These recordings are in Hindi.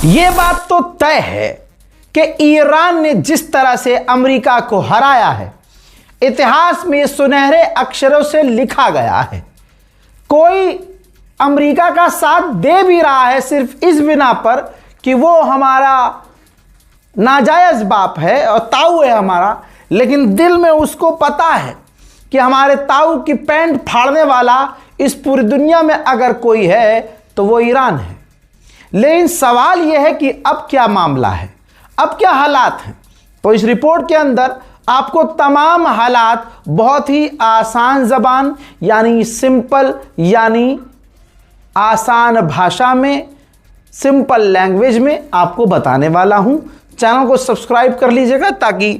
ये बात तो तय है कि ईरान ने जिस तरह से अमेरिका को हराया है, इतिहास में सुनहरे अक्षरों से लिखा गया है। कोई अमेरिका का साथ दे भी रहा है सिर्फ इस बिना पर कि वो हमारा नाजायज बाप है और ताऊ है हमारा, लेकिन दिल में उसको पता है कि हमारे ताऊ की पैंट फाड़ने वाला इस पूरी दुनिया में अगर कोई है तो वो ईरान है। लेकिन सवाल यह है कि अब क्या मामला है, अब क्या हालात हैं। तो इस रिपोर्ट के अंदर आपको तमाम हालात बहुत ही आसान ज़बान यानी सिंपल यानी आसान भाषा में, सिंपल लैंग्वेज में आपको बताने वाला हूं। चैनल को सब्सक्राइब कर लीजिएगा ताकि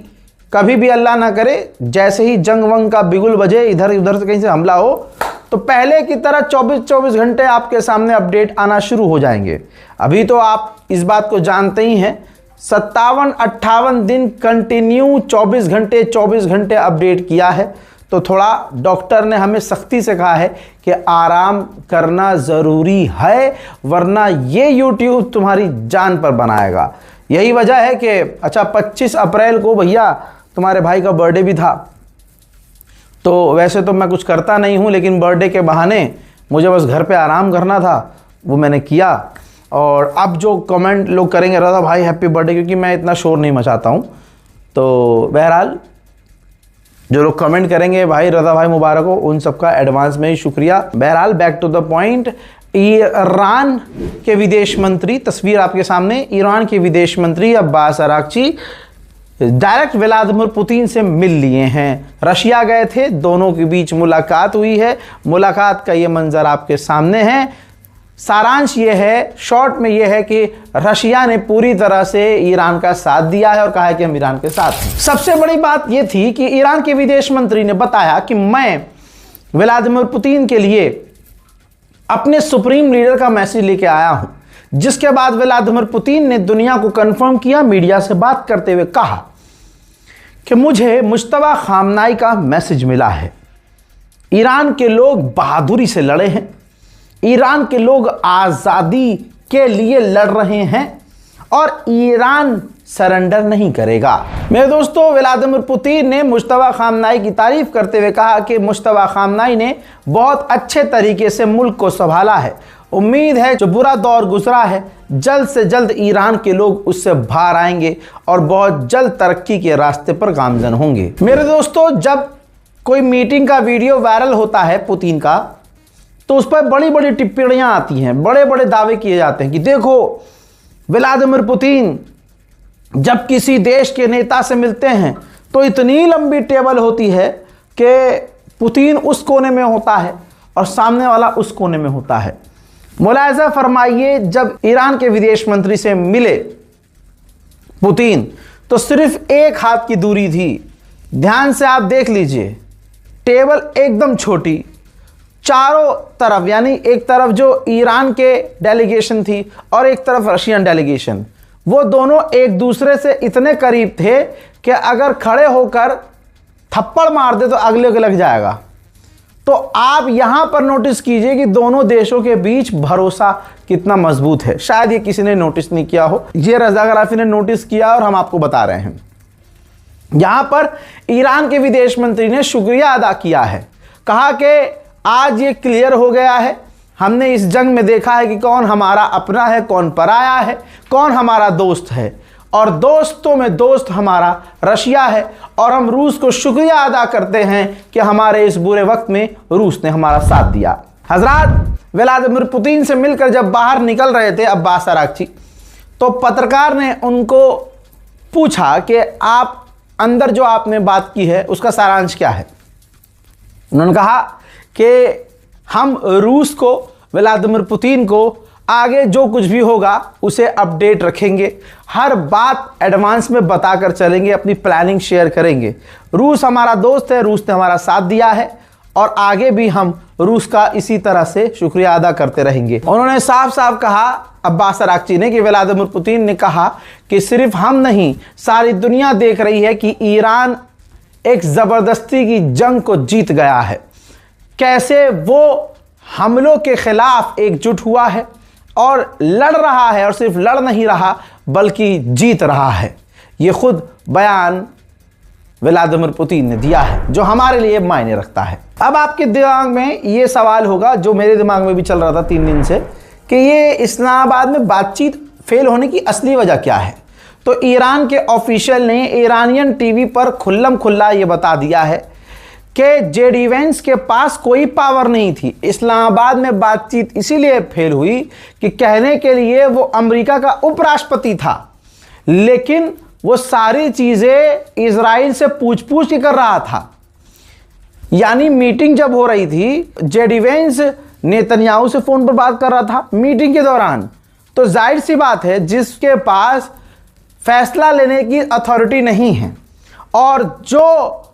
कभी भी अल्लाह ना करे जैसे ही जंग वंग का बिगुल बजे, इधर उधर से कहीं से हमला हो, तो पहले की तरह 24-24 घंटे आपके सामने अपडेट आना शुरू हो जाएंगे। अभी तो आप इस बात को जानते ही हैं, 57-58 दिन कंटिन्यू 24 घंटे अपडेट किया है। तो थोड़ा डॉक्टर ने हमें सख्ती से कहा है कि आराम करना ज़रूरी है, वरना ये यूट्यूब तुम्हारी जान पर बनाएगा। यही वजह है कि अच्छा 25 अप्रैल को भैया तुम्हारे भाई का बर्थडे भी था, तो वैसे तो मैं कुछ करता नहीं हूँ, लेकिन बर्थडे के बहाने मुझे बस घर पे आराम करना था, वो मैंने किया। और अब जो कमेंट लोग करेंगे रज़ा भाई हैप्पी बर्थडे, क्योंकि मैं इतना शोर नहीं मचाता हूँ, तो बहरहाल जो लोग कमेंट करेंगे भाई रज़ा भाई मुबारक हो, उन सबका एडवांस में ही शुक्रिया। बहरहाल back to the point, Iran के विदेश मंत्री, तस्वीर आपके सामने, ईरान के विदेश मंत्री Abbas Araghchi direct Vladimir Putin से मिल लिए हैं। रशिया गए थे, दोनों के बीच मुलाकात हुई है। मुलाकात का ये मंजर आपके सामने है। सारांश ये है, शॉर्ट में ये है कि रशिया ने पूरी तरह से ईरान का साथ दिया है और कहा है कि हम ईरान के साथ हैं। सबसे बड़ी बात ये थी कि ईरान के विदेश मंत्री ने बताया कि मैं व्लादिमीर पुतिन के लिए अपने सुप्रीम लीडर का मैसेज लेके आया हूं, जिसके बाद व्लादिमीर पुतिन ने दुनिया को कंफर्म किया, मीडिया से बात करते हुए कहा कि मुझे मुश्तबा खामनाई का मैसेज मिला है। ईरान के लोग बहादुरी से लड़े हैं, ईरान के लोग आज़ादी के लिए लड़ रहे हैं और ईरान सरेंडर नहीं करेगा। मेरे दोस्तों, व्लादिमीर पुतिन ने मुश्तबा खामनाई की तारीफ करते हुए कहा कि मुश्तबा खामनाई ने बहुत अच्छे तरीके से मुल्क को संभाला है। उम्मीद है जो बुरा दौर गुजरा है, जल्द से जल्द ईरान के लोग उससे बाहर आएंगे और बहुत जल्द तरक्की के रास्ते पर गामजन होंगे। मेरे दोस्तों, जब कोई मीटिंग का वीडियो वायरल होता है पुतिन का, तो उस पर बड़ी बड़ी टिप्पणियां आती हैं, बड़े बड़े दावे किए जाते हैं कि देखो व्लादिमीर पुतिन जब किसी देश के नेता से मिलते हैं तो इतनी लंबी टेबल होती है कि पुतिन उस कोने में होता है और सामने वाला उस कोने में होता है। मुलाहिजा फरमाइए, जब ईरान के विदेश मंत्री से मिले पुतिन तो सिर्फ एक हाथ की दूरी थी। ध्यान से आप देख लीजिए, टेबल एकदम छोटी, चारों तरफ यानी एक तरफ जो ईरान के डेलीगेशन थी और एक तरफ रशियन डेलीगेशन, वो दोनों एक दूसरे से इतने करीब थे कि अगर खड़े होकर थप्पड़ मार दे तो अगले को लग जाएगा। तो आप यहां पर नोटिस कीजिए कि दोनों देशों के बीच भरोसा कितना मजबूत है। शायद ये किसी ने नोटिस नहीं किया हो, ये रज़ा गराफी ने नोटिस किया और हम आपको बता रहे हैं। यहां पर ईरान के विदेश मंत्री ने शुक्रिया अदा किया है, कहा कि आज ये क्लियर हो गया है, हमने इस जंग में देखा है कि कौन हमारा अपना है, कौन पराया है, कौन हमारा दोस्त है, और दोस्तों में दोस्त हमारा रशिया है। और हम रूस को शुक्रिया अदा करते हैं कि हमारे इस बुरे वक्त में रूस ने हमारा साथ दिया। हजरात, व्लादिमीर पुतिन से मिलकर जब बाहर निकल रहे थे अब्बास अरागची, तो पत्रकार ने उनको पूछा कि आप अंदर जो आपने बात की है उसका सारांश क्या है। उन्होंने कहा कि हम रूस को, व्लादिमीर पुतिन को आगे जो कुछ भी होगा उसे अपडेट रखेंगे, हर बात एडवांस में बताकर चलेंगे, अपनी प्लानिंग शेयर करेंगे। रूस हमारा दोस्त है, रूस ने हमारा साथ दिया है और आगे भी हम रूस का इसी तरह से शुक्रिया अदा करते रहेंगे। उन्होंने साफ साफ कहा अब्बास अरागची ने कि व्लादिमीर पुतिन ने कहा कि सिर्फ हम नहीं, सारी दुनिया देख रही है कि ईरान एक ज़बरदस्ती की जंग को जीत गया है, कैसे वो हमलों के खिलाफ एकजुट हुआ है और लड़ रहा है, और सिर्फ लड़ नहीं रहा बल्कि जीत रहा है। ये खुद बयान व्लादिमीर पुतिन ने दिया है, जो हमारे लिए मायने रखता है। अब आपके दिमाग में ये सवाल होगा, जो मेरे दिमाग में भी चल रहा था 3 दिन से, कि ये इस्लामाबाद में बातचीत फेल होने की असली वजह क्या है। तो ईरान के ऑफिशियल ने ईरानियन टीवी पर खुल्लम खुल्ला ये बता दिया है कि जेडी वेंस के पास कोई पावर नहीं थी। इस्लामाबाद में बातचीत इसीलिए फेल हुई कि कहने के लिए वो अमेरिका का उपराष्ट्रपति था, लेकिन वो सारी चीजें इजराइल से पूछ पूछ के कर रहा था। यानी मीटिंग जब हो रही थी, जेडी वेंस नेतन्याहू से फोन पर बात कर रहा था मीटिंग के दौरान, तो जाहिर सी बात है जिसके पास फैसला लेने की अथॉरिटी नहीं है और जो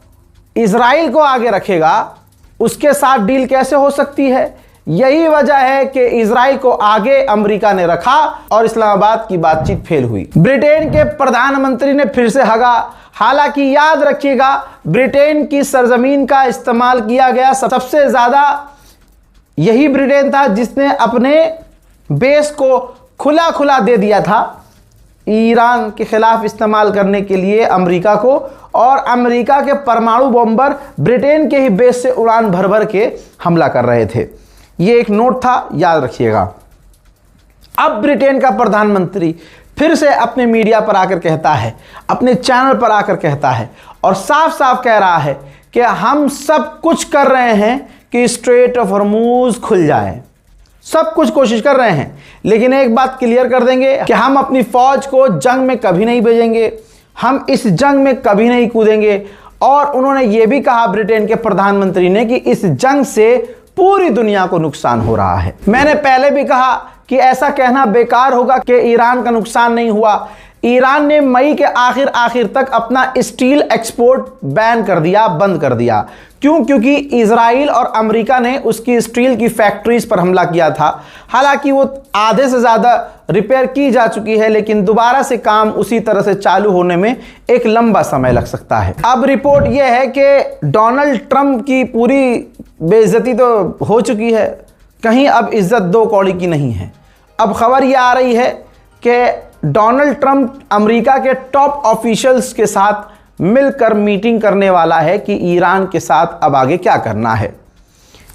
इजराइल को आगे रखेगा, उसके साथ डील कैसे हो सकती है। यही वजह है कि इजराइल को आगे अमेरिका ने रखा और इस्लामाबाद की बातचीत फेल हुई। ब्रिटेन के प्रधानमंत्री ने फिर से हगा। हालांकि याद रखिएगा, ब्रिटेन की सरजमीन का इस्तेमाल किया गया सबसे ज्यादा यही ब्रिटेन था जिसने अपने बेस को खुला खुला दे दिया था ईरान के खिलाफ इस्तेमाल करने के लिए अमेरिका को, और अमेरिका के परमाणु बॉम्बर ब्रिटेन के ही बेस से उड़ान भर भर के हमला कर रहे थे। ये एक नोट था, याद रखिएगा। अब ब्रिटेन का प्रधानमंत्री फिर से अपने मीडिया पर आकर कहता है, अपने चैनल पर आकर कहता है और साफ साफ कह रहा है कि हम सब कुछ कर रहे हैं कि स्ट्रेट ऑफ हॉर्मूज खुल जाए। सब कुछ कोशिश कर रहे हैं, लेकिन एक बात क्लियर कर देंगे कि हम अपनी फौज को जंग में कभी नहीं भेजेंगे, हम इस जंग में कभी नहीं कूदेंगे। और उन्होंने ये भी कहा, ब्रिटेन के प्रधानमंत्री ने, कि इस जंग से पूरी दुनिया को नुकसान हो रहा है। मैंने पहले भी कहा कि ऐसा कहना बेकार होगा कि ईरान का नुकसान नहीं हुआ। ईरान ने मई के आखिर तक अपना स्टील एक्सपोर्ट बैन कर दिया, बंद कर दिया। क्यों? क्योंकि इजराइल और अमेरिका ने उसकी स्टील की फैक्ट्रीज पर हमला किया था। हालांकि वो आधे से ज़्यादा रिपेयर की जा चुकी है, लेकिन दोबारा से काम उसी तरह से चालू होने में एक लंबा समय लग सकता है। अब रिपोर्ट यह है कि डोनाल्ड ट्रंप की पूरी बेइज्जती तो हो चुकी है, कहीं अब इज्जत दो कौड़ी की नहीं है। अब खबर यह आ रही है कि डोनाल्ड ट्रंप अमेरिका के टॉप ऑफिशियल्स के साथ मिलकर मीटिंग करने वाला है कि ईरान के साथ अब आगे क्या करना है।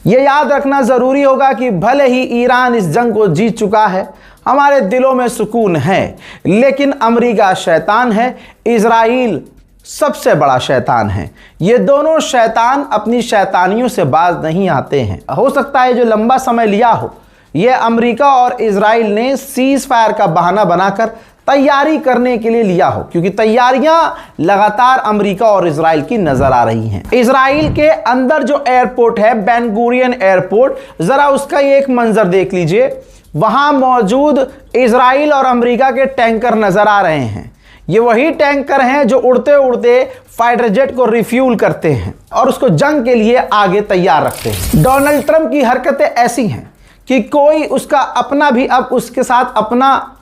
यह याद रखना ज़रूरी होगा कि भले ही ईरान इस जंग को जीत चुका है, हमारे दिलों में सुकून है, लेकिन अमेरिका शैतान है, इजराइल सबसे बड़ा शैतान है। ये दोनों शैतान अपनी शैतानियों से बाज नहीं आते हैं। हो सकता है जो लंबा समय लिया हो, यह अमेरिका और इजराइल ने सीज फायर का बहाना बनाकर तैयारी करने के लिए लिया हो, क्योंकि तैयारियां लगातार अमेरिका और इजराइल की नजर आ रही हैं। इजराइल के अंदर जो एयरपोर्ट है, बेन गुरियन एयरपोर्ट, जरा उसका ये एक मंजर देख लीजिए। वहां मौजूद इजराइल और अमेरिका के टैंकर नजर आ रहे हैं। ये वही टैंकर हैं जो उड़ते उड़ते फाइटर जेट को रिफ्यूल करते हैं और उसको जंग के लिए आगे तैयार रखते हैं। डोनाल्ड ट्रंप की हरकतें ऐसी हैं कि कोई उसका अपना भी अब उसके साथ अपना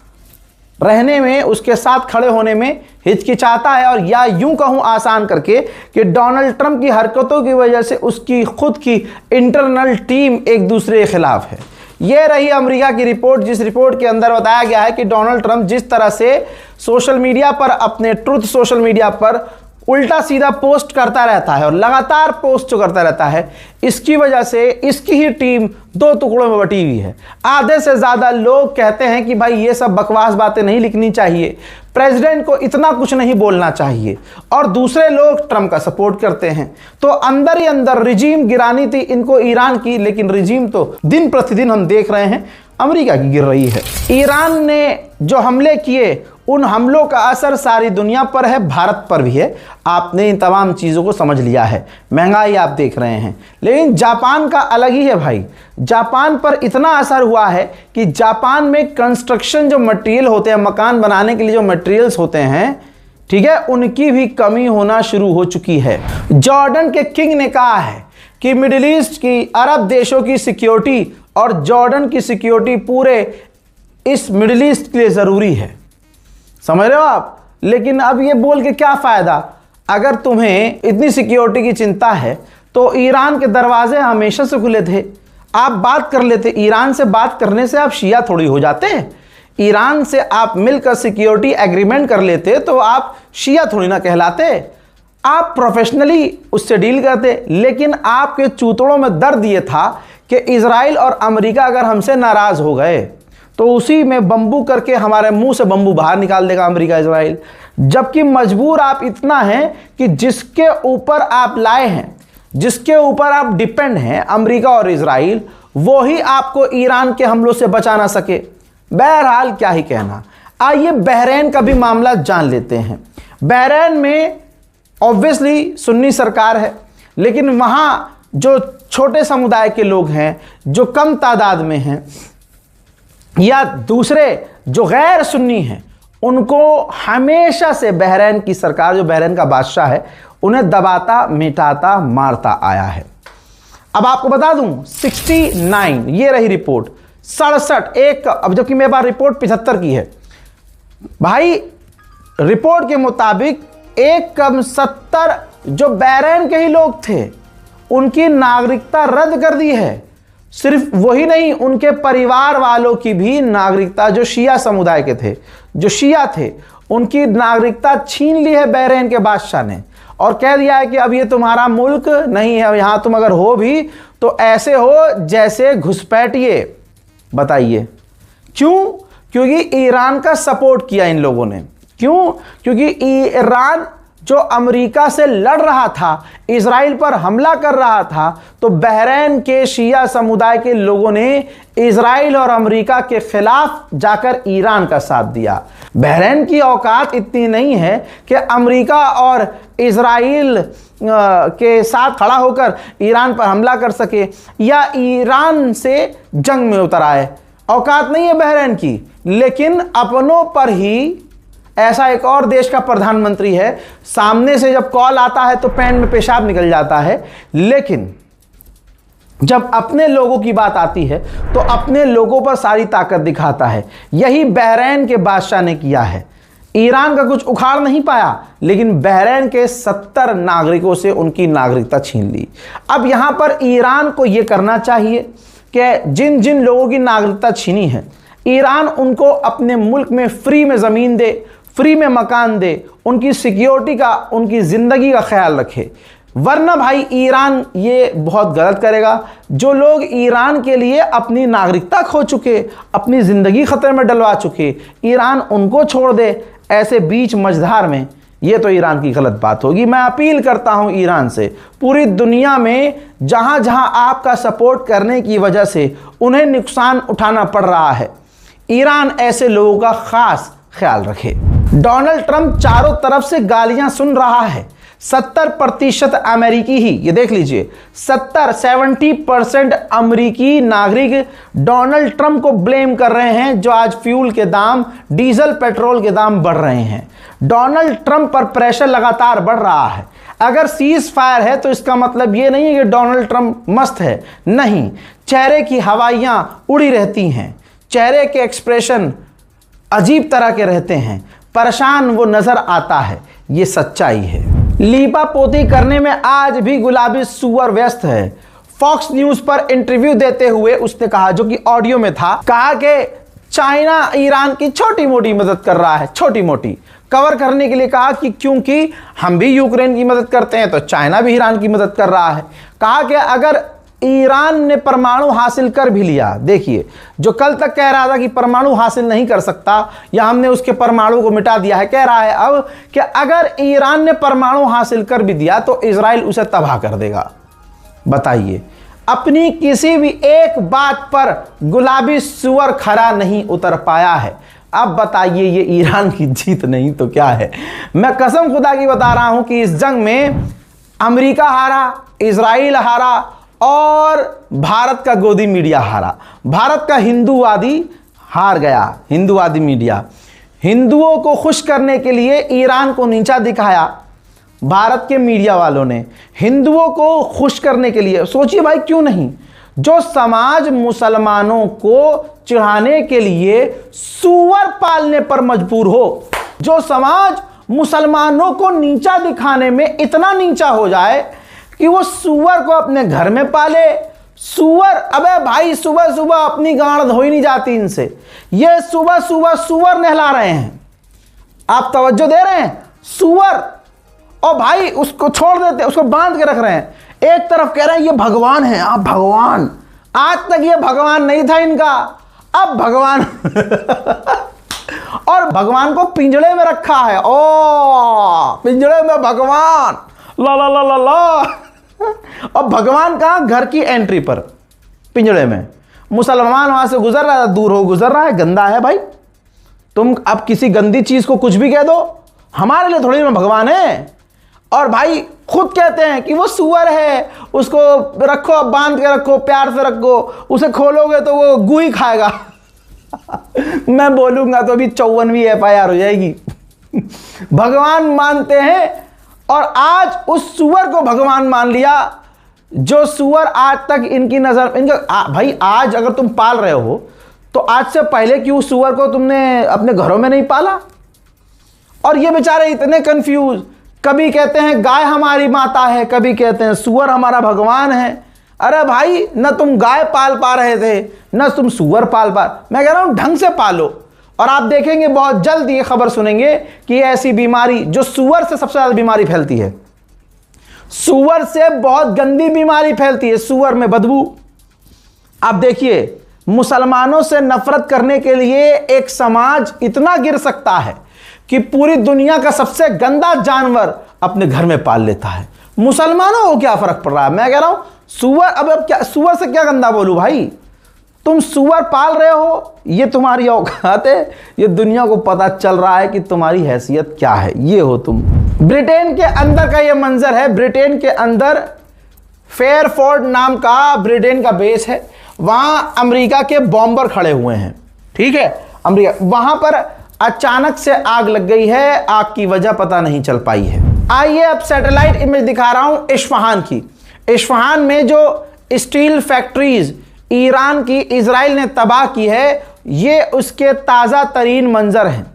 रहने में, उसके साथ खड़े होने में हिचकिचाता है। और या यूं कहूं आसान करके कि डोनाल्ड ट्रंप की हरकतों की वजह से उसकी खुद की इंटरनल टीम एक दूसरे के खिलाफ है। यह रही अमेरिका की रिपोर्ट, जिस रिपोर्ट के अंदर बताया गया है कि डोनाल्ड ट्रंप जिस तरह से सोशल मीडिया पर, अपने ट्रुथ सोशल मीडिया पर उल्टा सीधा पोस्ट करता रहता है और लगातार पोस्ट करता रहता है, इसकी वजह से इसकी ही टीम दो टुकड़ों में बटी हुई है। आधे से ज़्यादा लोग कहते हैं कि भाई ये सब बकवास बातें नहीं लिखनी चाहिए, प्रेसिडेंट को इतना कुछ नहीं बोलना चाहिए, और दूसरे लोग ट्रंप का सपोर्ट करते हैं। तो अंदर ही अंदर रिजीम गिरानी थी इनको ईरान की, लेकिन रिजीम तो दिन प्रतिदिन हम देख रहे हैं अमेरिका की गिर रही है। ईरान ने जो हमले किए, उन हमलों का असर सारी दुनिया पर है, भारत पर भी है। आपने इन तमाम चीज़ों को समझ लिया है, महंगाई आप देख रहे हैं। लेकिन जापान का अलग ही है भाई। जापान पर इतना असर हुआ है कि जापान में कंस्ट्रक्शन जो मटेरियल होते हैं, मकान बनाने के लिए जो मटेरियल्स होते हैं, ठीक है, उनकी भी कमी होना शुरू हो चुकी है। जॉर्डन के किंग ने कहा है कि मिडिल ईस्ट की, अरब देशों की सिक्योरिटी और जॉर्डन की सिक्योरिटी पूरे इस मिडिल ईस्ट के लिए ज़रूरी है। समझ रहे हो आप? लेकिन अब ये बोल के क्या फ़ायदा? अगर तुम्हें इतनी सिक्योरिटी की चिंता है तो ईरान के दरवाजे हमेशा से खुले थे। आप बात कर लेते, ईरान से बात करने से आप शिया थोड़ी हो जाते हैं। ईरान से आप मिलकर सिक्योरिटी एग्रीमेंट कर लेते तो आप शिया थोड़ी ना कहलाते। आप प्रोफेशनली उससे डील करते। लेकिन आपके चूतड़ों में दर्द ये था कि इजराइल और अमेरिका अगर हमसे नाराज हो गए तो उसी में बम्बू करके हमारे मुंह से बम्बू बाहर निकाल देगा अमेरिका इजराइल। जबकि मजबूर आप इतना हैं कि जिसके ऊपर आप लाए हैं, जिसके ऊपर आप डिपेंड हैं, अमेरिका और इजराइल, वो ही आपको ईरान के हमलों से बचा ना सके। बहरहाल क्या ही कहना। आइए बहरीन का भी मामला जान लेते हैं। बहरीन में ऑब्वियसली सुन्नी सरकार है, लेकिन वहां जो छोटे समुदाय के लोग हैं, जो कम तादाद में हैं, या दूसरे जो गैर सुन्नी हैं, उनको हमेशा से बहरीन की सरकार, जो बहरीन का बादशाह है, उन्हें दबाता, मिटाता, मारता आया है। अब आपको बता दूं 69, ये रही रिपोर्ट, 67 एक, अब जबकि मेरे पास रिपोर्ट 75 की है भाई। रिपोर्ट के मुताबिक 1.70 जो बहरीन के ही लोग थे उनकी नागरिकता रद्द कर दी है। सिर्फ वही नहीं, उनके परिवार वालों की भी नागरिकता, जो शिया समुदाय के थे, जो शिया थे, उनकी नागरिकता छीन ली है बहरीन के बादशाह ने, और कह दिया है कि अब ये तुम्हारा मुल्क नहीं है, यहां तुम अगर हो भी तो ऐसे हो जैसे घुसपैठिए। बताइए क्यों? क्योंकि ईरान का सपोर्ट किया इन लोगों ने। क्यों? क्योंकि ईरान जो अमेरिका से लड़ रहा था, इजराइल पर हमला कर रहा था, तो बहरीन के शिया समुदाय के लोगों ने इजराइल और अमेरिका के खिलाफ जाकर ईरान का साथ दिया। बहरीन की औकात इतनी नहीं है कि अमेरिका और इजराइल के साथ खड़ा होकर ईरान पर हमला कर सके या ईरान से जंग में उतर आए। औकात नहीं है बहरीन की। लेकिन अपनों पर ही, ऐसा एक और देश का प्रधानमंत्री है, सामने से जब कॉल आता है तो पैंट में पेशाब निकल जाता है, लेकिन जब अपने लोगों की बात आती है तो अपने लोगों पर सारी ताकत दिखाता है। यही बहरीन के बादशाह ने किया है। ईरान का कुछ उखाड़ नहीं पाया, लेकिन बहरीन के 70 नागरिकों से उनकी नागरिकता छीन ली। अब यहां पर ईरान को यह करना चाहिए कि जिन जिन लोगों की नागरिकता छीनी है, ईरान उनको अपने मुल्क में फ्री में ज़मीन दे, फ्री में मकान दे, उनकी सिक्योरिटी का, उनकी ज़िंदगी का ख्याल रखे। वरना भाई ईरान ये बहुत गलत करेगा। जो लोग ईरान के लिए अपनी नागरिकता खो चुके, अपनी ज़िंदगी ख़तरे में डलवा चुके, ईरान उनको छोड़ दे ऐसे बीच मझधार में, ये तो ईरान की गलत बात होगी। मैं अपील करता हूँ ईरान से, पूरी दुनिया में जहाँ जहाँ आपका सपोर्ट करने की वजह से उन्हें नुकसान उठाना पड़ रहा है, ईरान ऐसे लोगों का ख़ास ख्याल रखे। डोनाल्ड ट्रंप चारों तरफ से गालियां सुन रहा है। 70% अमेरिकी ही, ये देख लीजिए, 70% अमेरिकी नागरिक डोनाल्ड ट्रंप को ब्लेम कर रहे हैं, जो आज फ्यूल के दाम, डीजल पेट्रोल के दाम बढ़ रहे हैं। डोनाल्ड ट्रंप पर प्रेशर लगातार बढ़ रहा है। अगर सीज फायर है तो इसका मतलब ये नहीं है कि डोनाल्ड ट्रंप मस्त है, नहीं, चेहरे की हवाइयां उड़ी रहती हैं, चेहरे के एक्सप्रेशन अजीब तरह के रहते हैं, परेशान वो नजर आता है, ये सच्चाई है। लीपा पोती करने में आज भी गुलाबी सुअर व्यस्त है। फॉक्स न्यूज पर इंटरव्यू देते हुए उसने कहा, जो कि ऑडियो में था, कहा कि चाइना ईरान की छोटी मोटी मदद कर रहा है, छोटी मोटी कवर करने के लिए कहा कि क्योंकि हम भी यूक्रेन की मदद करते हैं तो चाइना भी ईरान की मदद कर रहा है। कहा कि अगर ईरान ने परमाणु हासिल कर भी लिया, देखिए जो कल तक कह रहा था कि परमाणु हासिल नहीं कर सकता या हमने उसके परमाणु को मिटा दिया है, कह रहा है अब कि अगर ईरान ने परमाणु हासिल कर भी दिया तो इजराइल उसे तबाह कर देगा। बताइए, अपनी किसी भी एक बात पर गुलाबी सुअर खरा नहीं उतर पाया है। अब बताइए, ये ईरान की जीत नहीं तो क्या है? मैं कसम खुदा की बता रहा हूं कि इस जंग में अमेरिका हारा, इजराइल हारा और भारत का गोदी मीडिया हारा। भारत का हिंदूवादी हार गया, हिंदूवादी मीडिया। हिंदुओं को खुश करने के लिए ईरान को नीचा दिखाया भारत के मीडिया वालों ने, हिंदुओं को खुश करने के लिए। सोचिए भाई, क्यों नहीं? जो समाज मुसलमानों को चिढ़ाने के लिए सूअर पालने पर मजबूर हो, जो समाज मुसलमानों को नीचा दिखाने में इतना नीचा हो जाए कि वो सूअर को अपने घर में पाले, सुअर, अबे भाई सुबह सुबह अपनी गांड धोई नहीं जाती इनसे, ये सुबह सुबह सुअर नहला रहे हैं। आप तवज्जो दे रहे हैं? सुअर, और भाई उसको छोड़ देते, उसको बांध के रख रहे हैं। एक तरफ कह रहे हैं ये भगवान है, आप भगवान, आज तक ये भगवान नहीं था इनका, अब भगवान और भगवान को पिंजड़े में रखा है। ओ पिंजड़े में भगवान, ला ला ला ला ला। और भगवान कहां? घर की एंट्री पर, पिंजड़े में। मुसलमान वहां से गुजर रहा है, दूर हो गुजर रहा है, गंदा है भाई। तुम अब किसी गंदी चीज को कुछ भी कह दो, हमारे लिए थोड़ी ना भगवान है। और भाई खुद कहते हैं कि वो सुअर है, उसको रखो, बांध के रखो, प्यार से रखो, उसे खोलोगे तो वो गू ही खाएगा। मैं बोलूंगा तो अभी 54वीं FIR हो जाएगी। भगवान मानते हैं, और आज उस सुअर को भगवान मान लिया, जो सुअर आज तक इनकी नजर, इनका भाई आज अगर तुम पाल रहे हो तो आज से पहले क्यों सुअर को तुमने अपने घरों में नहीं पाला? और ये बेचारे इतने कंफ्यूज, कभी कहते हैं गाय हमारी माता है, कभी कहते हैं सुअर हमारा भगवान है। अरे भाई न तुम गाय पाल पा रहे थे, न तुम सुअर पाल पा, मैं कह रहा हूं ढंग से पालो। और आप देखेंगे बहुत जल्द ये खबर सुनेंगे कि ऐसी बीमारी जो सुअर से सबसे ज्यादा बीमारी फैलती है, सुअर से बहुत गंदी बीमारी फैलती है, सुअर में बदबू। आप देखिए मुसलमानों से नफरत करने के लिए एक समाज इतना गिर सकता है कि पूरी दुनिया का सबसे गंदा जानवर अपने घर में पाल लेता है। मुसलमानों को क्या फर्क पड़ रहा है? मैं कह रहा हूं सुअर, अब क्या सुअर से क्या गंदा बोलूं भाई? तुम सुअर पाल रहे हो, ये तुम्हारी औकात है, ये दुनिया को पता चल रहा है कि तुम्हारी हैसियत क्या है, ये हो तुम। ब्रिटेन के अंदर का ये मंजर है। ब्रिटेन के अंदर फेयरफोर्ड नाम का ब्रिटेन का बेस है, वहां अमेरिका के बॉम्बर खड़े हुए हैं, ठीक है, अमेरिका। वहां पर अचानक से आग लग गई है, आग की वजह पता नहीं चल पाई है। आइए अब सैटेलाइट इमेज दिखा रहा हूं इस्फहान की। इस्फहान में जो स्टील फैक्ट्रीज ईरान की इजराइल ने तबाह की है, ये उसके ताज़ा तरीन मंजर हैं।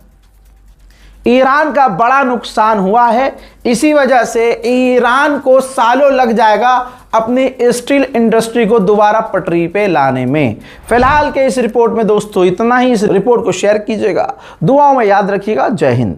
ईरान का बड़ा नुकसान हुआ है, इसी वजह से ईरान को सालों लग जाएगा अपनी स्टील इंडस्ट्री को दोबारा पटरी पे लाने में। फिलहाल के इस रिपोर्ट में दोस्तों इतना ही। इस रिपोर्ट को शेयर कीजिएगा, दुआओं में याद रखिएगा। जय हिंद।